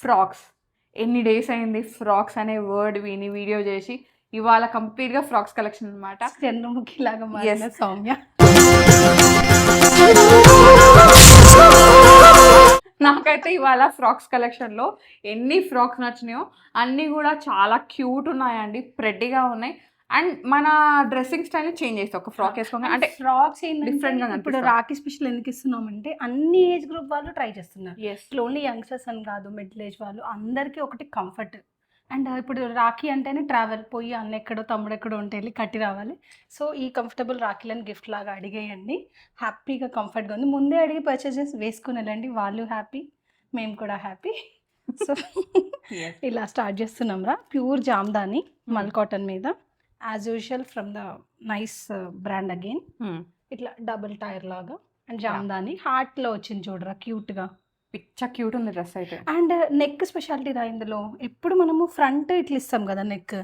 Frocks. ఎన్ని days అయింది frocks అనే వర్డ్ విని వీడియో చేసి. ఇవాళ కంప్లీట్గా ఫ్రాక్స్ కలెక్షన్ అనమాట. చంద్రముఖి లాగా మారిన సౌమ్య. నాకైతే ఇవాళ ఫ్రాక్స్ కలెక్షన్లో ఎన్ని ఫ్రాక్స్ నచ్చినాయో అన్నీ కూడా చాలా క్యూట్ ఉన్నాయండి, ప్రెడ్డిగా ఉన్నాయి. అండ్ మన డ్రెస్సింగ్ స్టైల్ చేంజ్ చేస్తాం ఒక ఫ్రాక్ వేసుకోగా. అంటే ఫ్రాక్స్ డిఫరెంట్ గా ఇప్పుడు రాఖీ స్పెషల్ ఎందుకు ఇస్తున్నామంటే అన్ని ఏజ్ గ్రూప్ వాళ్ళు ట్రై చేస్తున్నారు. ఓన్లీ యంగ్స్టర్స్ అని కాదు, మిడిల్ ఏజ్ వాళ్ళు అందరికీ ఒకటి కంఫర్ట్. అండ్ ఇప్పుడు రాఖీ అంటేనే ట్రావెల్, పోయి అన్న ఎక్కడో తమ్ముడు ఎక్కడో ఉంటే వెళ్ళి కట్టి రావాలి. సో ఈ కంఫర్టబుల్ రాఖీలను గిఫ్ట్ లాగా అడిగేయండి. హ్యాపీగా కంఫర్ట్గా ఉంది. ముందే అడిగి పర్చేస్ చేసి వేసుకుని వెళ్ళండి. వాళ్ళు హ్యాపీ, మేము కూడా హ్యాపీ. సో ఇలా స్టార్ట్ చేస్తున్నాం రా. ప్యూర్ జామ్దాని మల్ కాటన్ మీద, as usual from the nice brand again. ఇట్లా డబుల్ టైర్ లాగా అండ్ జామ్దాని హార్ట్లో వచ్చింది చూడరా, క్యూట్గా. పిచ్చ క్యూట్ ఉంది డ్రెస్ అయితే. అండ్ నెక్ స్పెషాలిటీ రా ఇందులో. ఎప్పుడు మనము ఫ్రంట్ ఇట్లా ఇస్తాం కదా నెక్,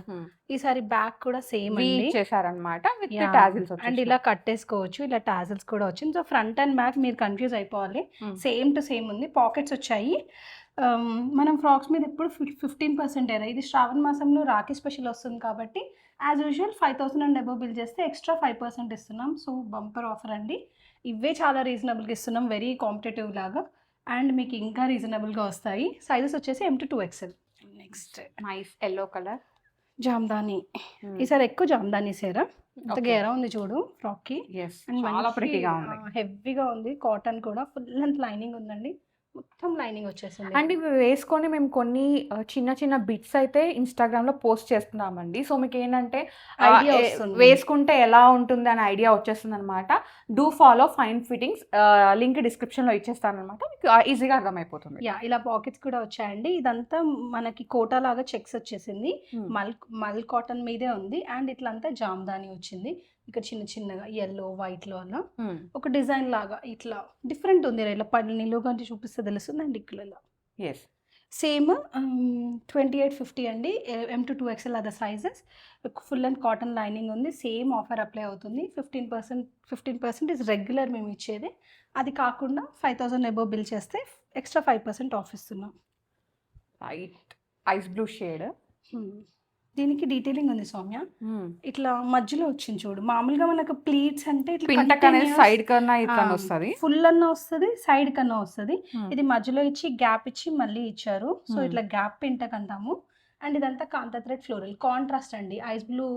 ఈసారి బ్యాక్ కూడా సేమ్ చేశారనమాట. అండ్ ఇలా కట్టేసుకోవచ్చు. ఇలా టాజిల్స్ కూడా వచ్చింది. సో ఫ్రంట్ అండ్ బ్యాక్ మీరు కన్ఫ్యూజ్ అయిపోవాలి, సేమ్ టు సేమ్ ఉంది. పాకెట్స్ వచ్చాయి. మనం ఫ్రాక్స్ మీద ఎప్పుడు 15% ఏరా. ఇది శ్రావణ మాసంలో రాఖీ స్పెషల్ వస్తుంది కాబట్టి as usual 5,000 and above bill చేస్తే ఎక్స్ట్రా 5% ఇస్తున్నాం. సో బంపర్ ఆఫర్ అండి. ఇవే చాలా రీజనబుల్గా ఇస్తున్నాం, వెరీ కాంపిటేటివ్ లాగా. అండ్ మీకు ఇంకా రీజనబుల్గా వస్తాయి. సైజెస్ వచ్చేసి M to 2XL. Next nice yellow colour Jamdani. ఈసారి ఎక్కువ జామ్దాని సేరా. అంత గేరా ఉంది చూడు ఫ్రాక్కి. చాలా ప్రిటీగా ఉంది, హెవీగా ఉంది. కాటన్ కూడా ఫుల్ అండ్ లైనింగ్ ఉందండి, మొత్తం లైనింగ్ వచ్చేసింది. అండ్ ఇవి వేసుకొని మేము కొన్ని చిన్న చిన్న బిట్స్ అయితే ఇన్స్టాగ్రామ్లో పోస్ట్ చేస్తున్నామండి. సో మీకు ఏంటంటే వేసుకుంటే ఎలా ఉంటుంది అనే ఐడియా వచ్చేస్తుంది అనమాట. Do follow fine fittings, link డిస్క్రిప్షన్లో ఇచ్చేస్తాను అనమాట, మీకు ఈజీగా అర్థమైపోతుంది. ఇలా పాకెట్స్ కూడా వచ్చాయండి. ఇదంతా మనకి కోటా లాగా చెక్స్ వచ్చేసింది. మల్ కాటన్ మీదే ఉంది. అండ్ ఇట్లంతా జామ్దాని వచ్చింది. ఇక్కడ చిన్న చిన్నగా ఎల్లో వైట్లో అలా ఒక డిజైన్ లాగా ఇట్లా డిఫరెంట్ ఉంది. ఇలా నిలువుగా చూపిస్తే తెలుస్తుంది. అండ్ ఇక్కడ సేమ్ 2850 అండి. M to 2XL other sizes. Full and cotton lining ఉంది. సేమ్ ఆఫర్ అప్లై అవుతుంది. 15% ఇస్ రెగ్యులర్ మేము ఇచ్చేది. అది కాకుండా 5,000 అబోవ్ బిల్ చేస్తే ఎక్స్ట్రా 5% ఆఫ్ ఇస్తున్నాం. Light ice blue shade. దీనికి డీటెయిలింగ్ ఉంది సౌమ్య. ఇట్లా మధ్యలో వచ్చింది చూడు. మామూలుగా మనకు ప్లీట్స్ అంటే సైడ్ కన్నా ఇట్లా వస్తుంది, ఫుల్ అన్న వస్తుంది, సైడ్ కన్నా వస్తుంది. ఇది మధ్యలో ఇచ్చి గ్యాప్ ఇచ్చి మళ్ళీ ఇచ్చారు. సో ఇట్లా గ్యాప్ పింటక్ అంటాము. అండ్ ఇదంతా కాంతా థ్రెడ్ ఫ్లోరల్ కాంట్రాస్ట్ అండి. ఐస్ బ్లూ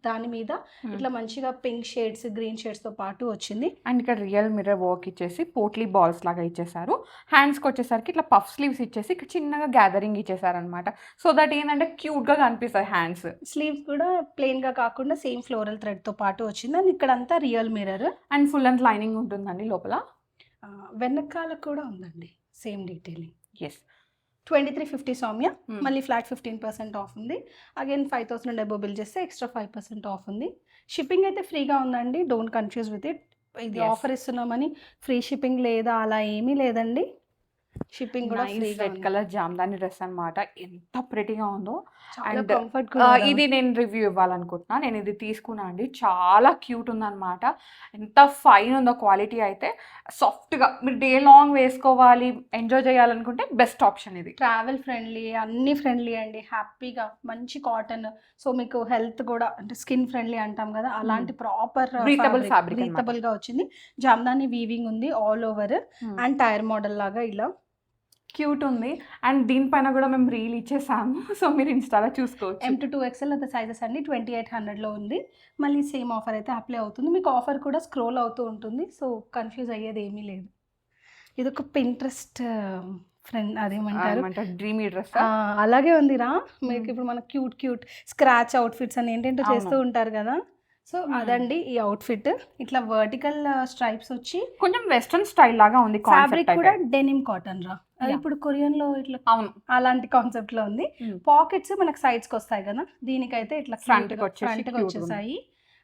దాని మీద ఇట్లా మంచిగా పింక్ షేడ్స్, గ్రీన్ షేడ్స్ తో పాటు వచ్చింది. అండ్ ఇక్కడ రియల్ మిర్రర్ వర్క్ ఇచ్చేసి పోట్లీ బాల్స్ లాగా ఇచ్చేసారు. హ్యాండ్స్కి వచ్చేసరికి ఇట్లా పఫ్ స్లీవ్స్ ఇచ్చేసి ఇక్కడ చిన్నగా గ్యాదరింగ్ ఇచ్చేసారు అనమాట. సో దట్ ఏంటంటే క్యూట్ గా కనిపిస్తాయి హ్యాండ్స్. స్లీవ్స్ కూడా ప్లెయిన్ గా కాకుండా సేమ్ ఫ్లోరల్ థ్రెడ్ తో పాటు వచ్చింది. అండ్ ఇక్కడ అంతా real mirror and full and lining ఉంటుందండి లోపల. వెనకాల కూడా ఉందండి సేమ్ డీటెయిలింగ్. 2350 సౌమ్య. మళ్ళీ ఫ్లాట్ 15% ఆఫ్ ఉంది. అగైన్ 5,000 అబోవ్ బిల్ చేస్తే ఎక్స్ట్రా 5% ఆఫ్ ఉంది. షిప్పింగ్ అయితే ఫ్రీగా ఉందండి, డోంట్ కన్ఫ్యూజ్ విత్ ఇట్. ఇది ఆఫర్ ఇస్తున్నామని ఫ్రీ షిప్పింగ్ లేదా అలా ఏమీ లేదండి. షిప్పింగ్ కూడా రెడ్ కలర్ జామ్దాని డ్రెస్ అనమాట. ఎంత ప్రెటీగా ఉందో. అండ్ కంఫర్ట్ ఇది నేను రివ్యూ ఇవ్వాలనుకుంటున్నా. నేను ఇది తీసుకున్నా అండి, చాలా క్యూట్ ఉందన్నమాట. ఎంత ఫైన్ ఉందో క్వాలిటీ అయితే. సాఫ్ట్గా మీరు డే లాంగ్ వేసుకోవాలి, ఎంజాయ్ చేయాలనుకుంటే బెస్ట్ ఆప్షన్ ఇది. ట్రావెల్ ఫ్రెండ్లీ, అన్ని ఫ్రెండ్లీ అండి. హ్యాపీగా మంచి కాటన్. సో మీకు హెల్త్ కూడా అంటే స్కిన్ ఫ్రెండ్లీ అంటాం కదా, అలాంటి ప్రాపర్ బ్రీతబుల్ గా వచ్చింది. జామ్దాని వీవింగ్ ఉంది all over. And tier model లాగా ఇలా క్యూట్ ఉంది. అండ్ దీనిపైన కూడా మేము రీల్ ఇచ్చేసాము, సో మీరు ఇన్స్టాలో చూసుకోవచ్చు. M to 2XL అంత సైజెస్ అండి. 2800లో ఉంది. మళ్ళీ సేమ్ ఆఫర్ అయితే అప్లై అవుతుంది. మీకు ఆఫర్ కూడా స్క్రోల్ అవుతూ ఉంటుంది. సో కన్ఫ్యూజ్ అయ్యేది ఏమీ లేదు. ఇది ఒక పింట్రెస్ట్ ఫ్రెండ్, అదేమంటారు, డ్రీమీ డ్రెస్ అలాగే ఉందిరా. మీకు ఇప్పుడు మన క్యూట్ స్క్రాచ్ అవుట్ఫిట్స్ అని ఏంటంటో చేస్తూ ఉంటారు కదా. సో అదండి ఈ అవుట్ఫిట్. ఇట్లా వర్టికల్ స్ట్రైప్స్ వచ్చి కొంచెం వెస్ట్రన్ స్టైల్ లాగా ఉంది. ఫ్యాబ్రిక్ కూడా డెనిమ్ కాటన్ రా. ఇప్పుడు కొరియన్ లో ఇట్లా అలాంటి కాన్సెప్ట్ లో ఉంది. పాకెట్స్ మనకు సైడ్స్ కి వస్తాయి కదా, దీనికైతే ఇట్లా ఫ్రంట్ కి వచ్చేసాయి.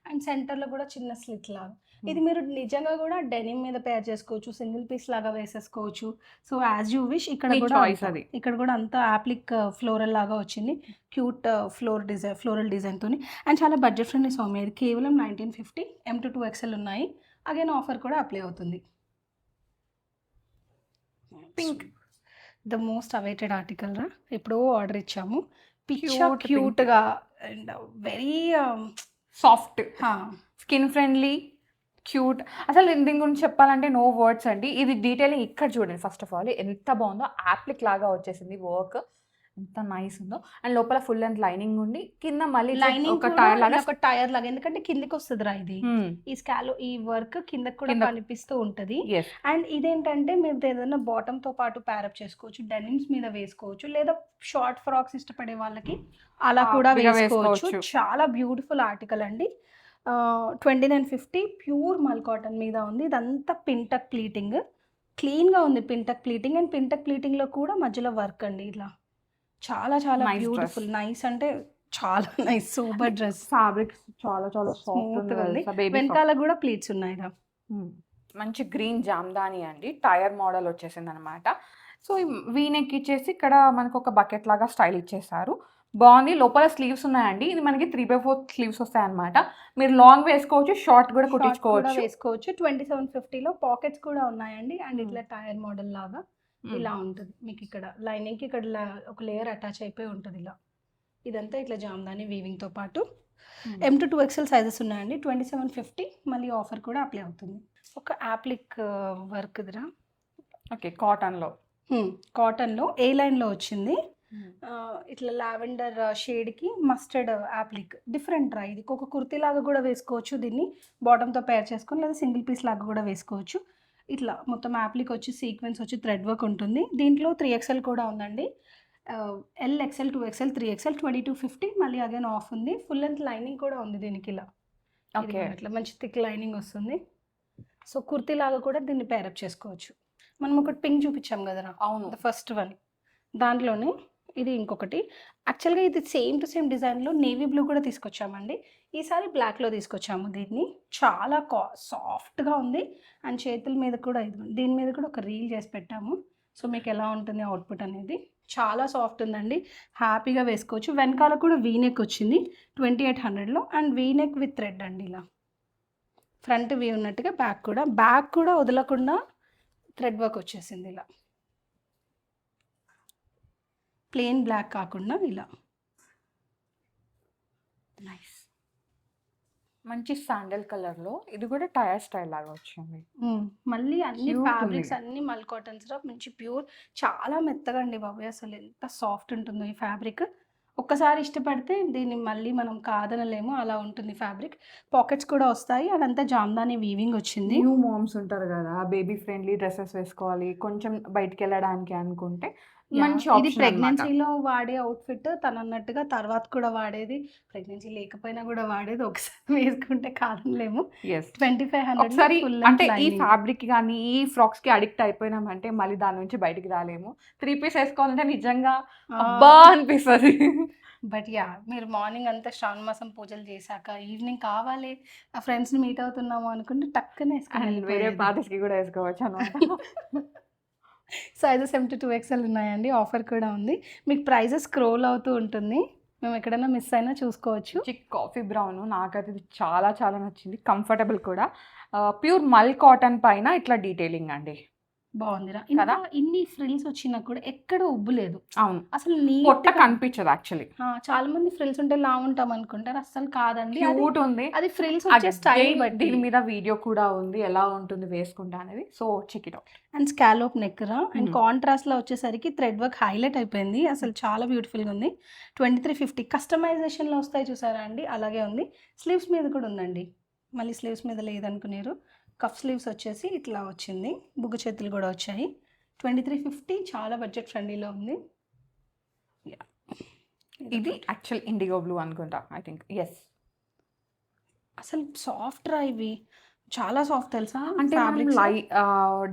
అండ్ సెంటర్ లో కూడా చిన్న స్లిట్ లాగా. ఇది మీరు నిజంగా కూడా డెనిమ్ మీద పేర్ చేసుకోవచ్చు, సింగిల్ పీస్ లాగా వేసేసుకోవచ్చు. So as you wish. ఇక్కడ కూడా అంతా యాప్లిక్ ఫ్లోరల్ లాగా వచ్చింది. క్యూట్ ఫ్లోరల్ డిజైన్ తోని. అండ్ చాలా బడ్జెట్ ఫ్రెండ్లీ సౌమ్య. ఇది కేవలం 1950. M to 2XL ఉన్నాయి. అగైన్ ఆఫర్ కూడా అప్లై అవుతుంది. Pink the most awaited article రా, ఇప్పుడు ఆర్డర్ ఇచ్చాము, పిచ్చ Cute క్యూట్గా and very soft, skin friendly, cute. అసలు దీని గురించి చెప్పాలంటే నో వర్డ్స్ అండి. ఇది డీటెయిలింగ్ ఇక్కడ చూడండి. ఫస్ట్ ఆఫ్ ఆల్ ఎంత బాగుందో, యాప్లిక్ లాగా వచ్చేసింది వర్క్, ఎంత నైస్ ఉందో. అండ్ లోపల ఫుల్ లెంత్ లైనింగ్ ఉండి కింద మళ్ళీ లైనింగ్ ఒక టైర్ లాగా, ఒక టైర్ లాగా, ఎందుకంటే కిందకి వస్తుంది రా ఇది, ఈ స్కాలో ఈ వర్క్ కిందకి కూడా కనిపిస్తూ ఉంటది. అండ్ ఇదేంటంటే మీరు ఏదైనా బాటమ్ తో పాటు ప్యారప్ చేసుకోవచ్చు, డెనిమ్స్ మీద వేసుకోవచ్చు, లేదా షార్ట్ ఫ్రాక్స్ ఇష్టపడే వాళ్ళకి అలా కూడా వేసుకోవచ్చు. చాలా బ్యూటిఫుల్ ఆర్టికల్ అండి. 2950 ప్యూర్ మల్ కాటన్ మీద ఉంది. ఇదంతా పింటక్ ప్లీటింగ్, క్లీన్గా ఉంది పింటక్ ప్లీటింగ్. అండ్ పింటక్ ప్లీటింగ్లో కూడా మధ్యలో వర్క్ అండి ఇలా, చాలా చాలా బ్యూటిఫుల్, నైస్ అంటే చాలా నైస్, సూపర్ డ్రెస్. ఫ్యాబ్రిక్ చాలా చాలా సాఫ్ట్ ఉంది. వెనకాల కూడా ప్లీట్స్ ఉన్నాయి. మంచి గ్రీన్ జామ్దాని అండి, టైర్ మోడల్ వచ్చేసింది అనమాట. సో వీనెక్ ఇచ్చేసి ఇక్కడ మనకు ఒక బకెట్ లాగా స్టైల్ ఇచ్చేసారు. బాగుంది. లోపల స్లీవ్స్ ఉన్నాయండి. ఇది మనకి 3/4 స్లీవ్స్ వస్తాయి అనమాట. మీరు లాంగ్ వేసుకోవచ్చు, షార్ట్ కూడా వేసుకోవచ్చు. 2750లో పాకెట్స్ కూడా ఉన్నాయండి. అండ్ ఇట్లా టైర్ మోడల్ లాగా ఇలా ఉంటుంది. మీకు ఇక్కడ లైనింగ్ కి ఇక్కడ ఒక లేయర్ అటాచ్ అయిపోయి ఉంటుంది ఇలా. ఇదంతా ఇట్లా జామ్దాని వీవింగ్ తో పాటు M to 2XL సైజెస్ ఉన్నాయండి. 2750 మళ్ళీ ఆఫర్ కూడా అప్లై అవుతుంది. ఒక యాప్లిక్ వర్క్ దిరా, ఓకే, కాటన్లో ఏ లైన్లో వచ్చింది. ఇట్లా లావెండర్ షేడ్కి మస్టర్డ్ యాప్లిక్, డిఫరెంట్ రా ఇది. ఒక కుర్తీ లాగా కూడా వేసుకోవచ్చు దీన్ని, బాటమ్తో పేర్ చేసుకొని, లేదా సింగిల్ పీస్ లాగా కూడా వేసుకోవచ్చు. ఇట్లా మొత్తం యాప్లిక్ వచ్చి సీక్వెన్స్ వచ్చి థ్రెడ్ వర్క్ ఉంటుంది. దీంట్లో 3XL కూడా ఉందండి. LXL, 2XL, 3XL, 2250 మళ్ళీ అగైన్ ఆఫ్ ఉంది. ఫుల్ లెంత్ లైనింగ్ కూడా ఉంది దీనికి ఇలా. ఓకే, ఇట్లా మంచి థిక్ లైనింగ్ వస్తుంది. సో కుర్తీ లాగా కూడా దీన్ని పేరప్ చేసుకోవచ్చు. మనం ఒకటి పింక్ చూపించాం కదరా, అవును, ఫస్ట్ వన్, దాంట్లోనే ఇది ఇంకొకటి. యాక్చువల్గా ఇది సేమ్ టు సేమ్ డిజైన్లో నేవీ బ్లూ కూడా తీసుకొచ్చామండి. ఈసారి బ్లాక్లో తీసుకొచ్చాము దీన్ని. చాలా సాఫ్ట్గా ఉంది. అండ్ చేతుల మీద కూడా దీని మీద కూడా ఒక రీల్ చేసి పెట్టాము. సో మీకు ఎలా ఉంటుంది అవుట్పుట్ అనేది, చాలా సాఫ్ట్ ఉందండి, హ్యాపీగా వేసుకోవచ్చు. వెనకాల కూడా వీనెక్ వచ్చింది 2800లో. అండ్ వీనెక్ విత్ థ్రెడ్ అండి ఇలా, ఫ్రంట్ వీ ఉన్నట్టుగా బ్యాక్ కూడా వదలకుండా థ్రెడ్ వర్క్ వచ్చేసింది ఇలా, ప్లెయిన్ బ్లాక్ కాకుండా ఇలా. నైస్, మంచి శాండల్ కలర్లో, ఇది కూడా టైర్ స్టైల్ లాగా వచ్చింది. మళ్ళీ అన్ని ఫ్యాబ్రిక్స్ అన్ని మల్ కాటన్స్ రా, మంచి ప్యూర్, చాలా మెత్తగా అండి బాబాయ్, అసలు ఎంత సాఫ్ట్ ఉంటుందో ఈ ఫ్యాబ్రిక్. ఒక్కసారి ఇష్టపడితే దీన్ని మళ్ళీ మనం కాదనలేము, అలా ఉంటుంది ఫ్యాబ్రిక్. పాకెట్స్ కూడా వస్తాయి. అదంతా జామ్దాని వీవింగ్ వచ్చింది. న్యూ మామ్స్ ఉంటారు కదా, బేబీ ఫ్రెండ్లీ డ్రెస్సెస్ వేసుకోవాలి కొంచెం బయటికి వెళ్ళడానికి అనుకుంటే మంచి ఇది ప్రెగ్నెన్సీలో వాడే అవుట్ఫిట్, తను అన్నట్టుగా తర్వాత కూడా వాడేది, ప్రెగ్నెన్సీ లేకపోయినా కూడా వాడేది. ఒకసారి వేసుకుంటే కాదనలేము. 2500 ఒకసారి అంటే ఈ ఫ్యాబ్రిక్ కానీ ఈ ఫ్రాక్స్ కి అడిక్ట్ అయిపోయినామంటే మళ్ళీ దాని నుంచి బయటికి రాలేము. 3 పీస్ వేసుకోవాలంటే నిజంగా అబ్బా అనిపిస్తుంది. బట్ యా, మీరు మార్నింగ్ అంతా శ్రావణ మాసం పూజలు చేశాక ఈవినింగ్ కావాలి ఆ ఫ్రెండ్స్ని మీట్ అవుతున్నాము అనుకుంటే టక్కునే వేరే పార్టీస్కి కూడా వేసుకోవచ్చు అనమాట. సైజెస్ M to 2XL ఉన్నాయండి. ఆఫర్ కూడా ఉంది. మీకు ప్రైజెస్ స్క్రోల్ అవుతూ ఉంటుంది, మేము ఎక్కడైనా మిస్ అయినా చూసుకోవచ్చు. కాఫీ బ్రౌన్ నాకైతే ఇది చాలా చాలా నచ్చింది, కంఫర్టబుల్ కూడా. ప్యూర్ మల్ కాటన్ పైన ఇట్లా డీటెయిలింగ్ అండి, బాగుందిరా. ఇంకా ఇన్ని ఫ్రిల్స్ వచ్చినా కూడా ఎక్కడ ఉబ్బు లేదు. అవును, అసలు పొట్ట కనిపించదు. యాక్చువల్లీ చాలా మంది ఫ్రిల్స్ ఉంటే లా ఉంటాం అనుకుంటారు, అసలు కాదండి, క్యూట్ ఉంది. అది ఫ్రిల్స్ వచ్చే స్టైల్ బట్టి. దీని మీద వీడియో కూడా ఉంది ఎలా ఉంటుంది వేసుకుంటా అనేది, so check it out. And scallop neck రా, అండ్ కాంట్రాస్ట్ లో వచ్చేసరికి థ్రెడ్ వర్క్ హైలైట్ అయిపోయింది, అసలు చాలా బ్యూటిఫుల్ గా ఉంది. 2350 కస్టమైజేషన్ లో వస్తాయి చూసారా అండి, అలాగే ఉంది. స్లీవ్స్ మీద కూడా ఉందండి, మళ్ళీ స్లీవ్స్ మీద లేదనుకున్నారు. కఫ్ స్లీవ్స్ వచ్చేసి ఇట్లా వచ్చింది, బుగ్గ చేతులు కూడా వచ్చాయి. 2350 చాలా బడ్జెట్ ఫ్రెండ్లీలో ఉంది. ఇది యాక్చువల్ ఇండిగో బ్లూ అనుకుంటా, ఐ థింక్. ఎస్, అసలు సాఫ్ట్ రా ఇవి, చాలా సాఫ్ట్ తెలుసా. అంటే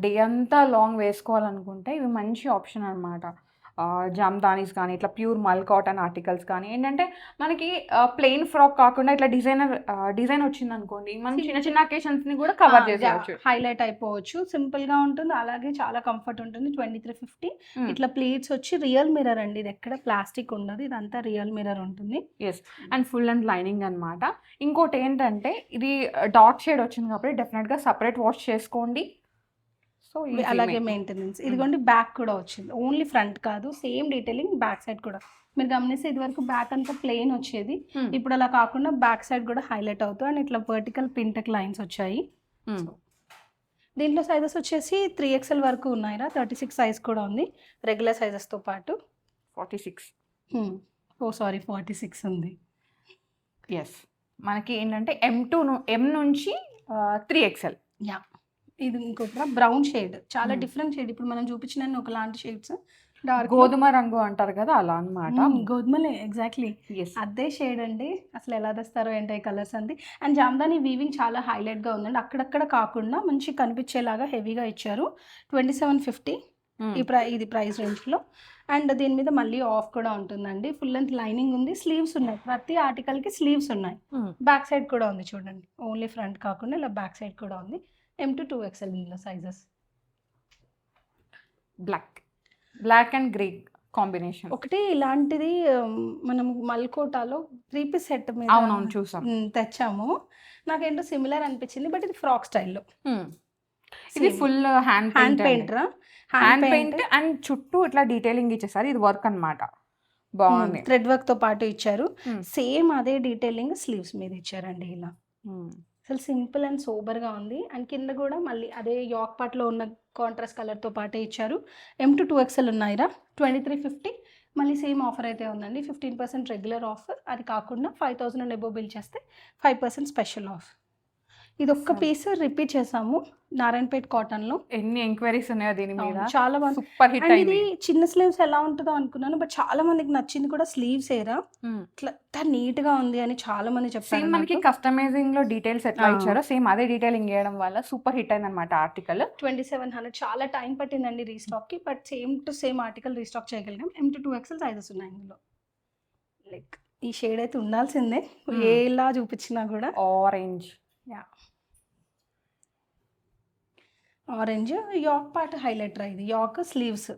డే అంతా లాంగ్ వేసుకోవాలనుకుంటే ఇవి మంచి ఆప్షన్ అనమాట. జామ్దానీస్ కానీ ఇట్లా ప్యూర్ మల్ కాటన్ ఆర్టికల్స్ కానీ ఏంటంటే మనకి ప్లెయిన్ ఫ్రాక్ కాకుండా ఇట్లా డిజైన్ వచ్చింది అనుకోండి, మనం చిన్న చిన్న అకేషన్స్ని కూడా కవర్ చేసుకోవచ్చు, హైలైట్ అయిపోవచ్చు. సింపుల్గా ఉంటుంది, అలాగే చాలా కంఫర్ట్ ఉంటుంది. 2350 ఇట్లా ప్లేట్స్ వచ్చి రియల్ మిర్రర్ అండి, ఇది ఎక్కడ ప్లాస్టిక్ ఉండదు, ఇదంతా రియల్ మిర్రర్ ఉంటుంది. Yes, and full and lining అనమాట. ఇంకోటి ఏంటంటే ఇది డార్క్ షేడ్ వచ్చింది కాబట్టి డెఫినెట్గా సపరేట్ వాష్ చేసుకోండి. సో అలాగే మెయింటెనెన్స్. ఇదిగోండి బ్యాక్ కూడా వచ్చింది, ఓన్లీ ఫ్రంట్ కాదు, సేమ్ డీటెయిలింగ్ బ్యాక్ సైడ్ కూడా. మీరు గమనిస్తే ఇది వరకు బ్యాక్ అంతా ప్లెయిన్ వచ్చేది, ఇప్పుడు అలా కాకుండా బ్యాక్ సైడ్ కూడా హైలైట్ అవుతుంది అండ్ ఇట్లా వర్టికల్ పింటెక్ లైన్స్ వచ్చాయి. దీంట్లో సైజెస్ వచ్చేసి 3XL వరకు ఉన్నాయిరా, 36 సైజ్ కూడా ఉంది రెగ్యులర్ సైజెస్తో పాటు. 46 46 ఉంది. ఎస్, మనకి ఏంటంటే M నుంచి 3XL. యా, ఇది ఇంకొక బ్రౌన్ షేడ్, చాలా డిఫరెంట్ షేడ్. ఇప్పుడు మనం చూపించిన ఒకలాంటి షేడ్స్, డార్క్ గోధుమ రంగు అంటారు కదా అలా అన్నమాట. గోధుమలే ఎగ్జాక్ట్లీ, అదే షేడ్ అండి. అసలు ఎలా తెస్తారో ఏంటో ఈ కలర్స్ అండి. అండ్ జామ్దాని వీవింగ్ చాలా హైలైట్గా ఉందండి, అక్కడక్కడ కాకుండా మంచి కనిపించేలాగా హెవీగా ఇచ్చారు. 2750 ఇది ప్రైస్ రేంజ్లో. అండ్ దీని మీద మళ్ళీ ఆఫ్ కూడా ఉంటుందండి. ఫుల్ లెంత్ లైనింగ్ ఉంది, స్లీవ్స్ ఉన్నాయి, ప్రతి ఆర్టికల్కి స్లీవ్స్ ఉన్నాయి. బ్యాక్ సైడ్ కూడా ఉంది చూడండి, ఓన్లీ ఫ్రంట్ కాకుండా ఇలా బ్యాక్ సైడ్ కూడా ఉంది. M to 2XL ఇందులో sizes. Black and grey combination. ఒకటి ఇలాంటిది మనం మల్కోటాలో 3 పీస్ సెట్ మీద అవునవును చూసాం, తెచ్చాము. నాకేంటో సిమిలర్ అనిపించింది, బట్ ఇది ఫ్రాక్ స్టైల్లో. ఇది ఫుల్ హ్యాండ్ పెయింట్ రా, హ్యాండ్ పెయింట్ అండ్ చుట్టూ ఇట్లా డీటెయిలింగ్ ఇచ్చేసారు. ఇది వర్క్ అన్నమాట, బాగుంది. థ్రెడ్ వర్క్ తో పాటు ఇచ్చారు, సేమ్ అదే డీటెయిలింగ్ స్లీవ్స్ మీద ఇచ్చారండి ఇలా. అసలు సింపుల్ అండ్ సోబర్గా ఉంది. అండ్ కింద కూడా మళ్ళీ అదే యాక్ పార్ట్లో ఉన్న కాంట్రాస్ట్ కలర్తో పాటే ఇచ్చారు. M to 2XL ఉన్నాయిరా, 2350. మళ్ళీ సేమ్ ఆఫర్ అయితే ఉందండి, 15% రెగ్యులర్ ఆఫర్. అది కాకుండా 5000 అండ్ అబోవ్ బిల్ చేస్తే 5% స్పెషల్ ఆఫ్. ఇది ఒక్క పీస్ రిపీట్ చేసాము నారాయణపేట్ కాటన్లో. ఎన్ని ఎంక్వైరీస్ ఉన్నాయో దీని మీద, చాలా బాగుంది, సూపర్ హిట్ అయింది. ఇది చిన్న స్లీవ్స్ ఎలా ఉంటుందో అనుకున్నాను, బట్ చాలా మందికి నచ్చింది కూడా స్లీవ్స్ ఏరా. ఇట్లా నీట్ గా ఉంది అని చాలా మంది చెప్పారు. మనకి కస్టమైజింగ్ లో డీటెయిల్స్ ఎట్లా ఇచ్చారో సేమ్ అదే డీటెయిలింగ్ చేయడం వల్ల సూపర్ హిట్ అయింది అనమాట ఆర్టికల్. 2700 చాలా టైం పట్టిందండి రీస్టాక్ కి, but same to same article restock చేయగలిగాం. M to 2XL సైజెస్ ఉన్నాయి ఇందులో. లైక్ ఈ షేడ్ అయితే ఉండాల్సిందే, ఏలా చూపించినా కూడా. ఆరెంజ్, యా ఆరెంజ్ యాక్ పార్ట్ హైలైట్ రా. ఇది యాక్ స్లీవ్స్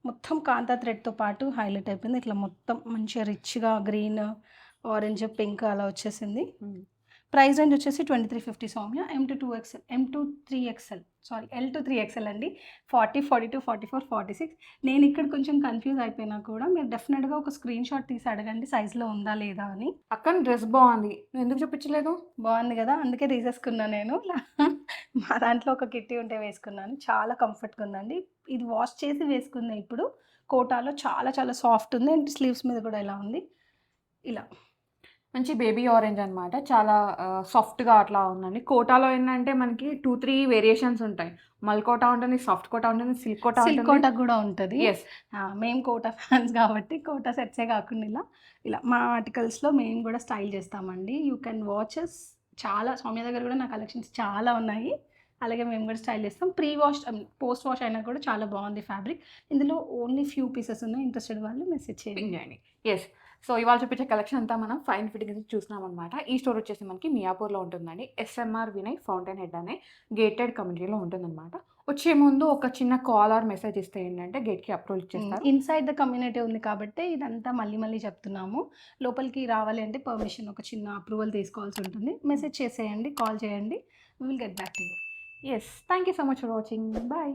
మొత్తం కాంతా థ్రెడ్తో పాటు హైలైట్ అయిపోయింది. ఇట్లా మొత్తం మంచిగా రిచ్గా గ్రీన్, ఆరెంజ్, పింక్ అలా వచ్చేసింది. ప్రైస్ రేంజ్ వచ్చేసి 2350 Soumya. M to 3XL sorry L to 3XL అండి. 40, 42, 44, 46. నేను ఇక్కడ కొంచెం కన్ఫ్యూజ్ అయిపోయినా కూడా మీరు డెఫినెట్గా ఒక స్క్రీన్ షాట్ తీసి అడగండి సైజ్లో ఉందా లేదా అని. అక్కడ డ్రెస్ బాగుంది, నువ్వు ఎందుకు చూపించలేదు? బాగుంది కదా, అందుకే తీసేసుకున్నాను నేను. మా దాంట్లో ఒక కిట్టి ఉంటే వేసుకున్నాను, చాలా కంఫర్ట్గా ఉందండి. ఇది వాష్ చేసి వేసుకుంది ఇప్పుడు కోటాలో, చాలా చాలా సాఫ్ట్ ఉంది. అండ్ స్లీవ్స్ మీద కూడా ఇలా ఉంది, ఇలా మంచి బేబీ ఆరెంజ్ అనమాట, చాలా సాఫ్ట్గా అట్లా ఉందండి. కోటాలో ఏంటంటే మనకి 2-3 వేరియేషన్స్ ఉంటాయి. మల్కోటా ఉంటుంది, సాఫ్ట్ కోటా ఉంటుంది, సిల్క్ కోటా కూడా ఉంటుంది. మేము కోటా ఫ్యాన్స్ కాబట్టి కోటా సెట్సే కాకుండా ఇలా మా ఆర్టికల్స్లో మేము కూడా స్టైల్ చేస్తామండి. యూ కెన్ వాచెస్, చాలా సౌమ్య దగ్గర కూడా నా కలెక్షన్స్ చాలా ఉన్నాయి. అలాగే మేము కూడా స్టైల్ చేస్తాం. ప్రీ వాష్ పోస్ట్ వాష్ అయినా కూడా చాలా బాగుంది ఫ్యాబ్రిక్. ఇందులో ఓన్లీ ఫ్యూ పీసెస్ ఉన్నాయి, ఇంట్రెస్టెడ్ వాళ్ళు మెసేజ్ చేయండి. ఎస్, సో ఇవాళ చూపించే కలెక్షన్ అంతా మనం ఫైన్ ఫిట్టింగ్ చూసినాం అనమాట. ఈ స్టోర్ వచ్చేసి మనకి మియాపూర్లో ఉంటుందండి. SMR వినయ్ ఫౌంటైన్ హెడ్ అనే గేటెడ్ కమ్యూనిటీలో ఉంటుందన్నమాట. వచ్చే ముందు ఒక చిన్న కాల్ ఆర్ మెసేజ్ ఇస్తే ఏంటంటే గేట్కి అప్రూవల్ ఇచ్చేస్తారు. ఇన్సైడ్ ద కమ్యూనిటీ ఉంది కాబట్టి ఇదంతా మళ్ళీ చెప్తున్నాము. లోపలికి రావాలి అంటే పర్మిషన్, ఒక చిన్న అప్రూవల్ తీసుకోవాల్సి ఉంటుంది. మెసేజ్ చేసేయండి, కాల్ చేయండి, we will get back to you. Yes, thank you so much for watching. Bye.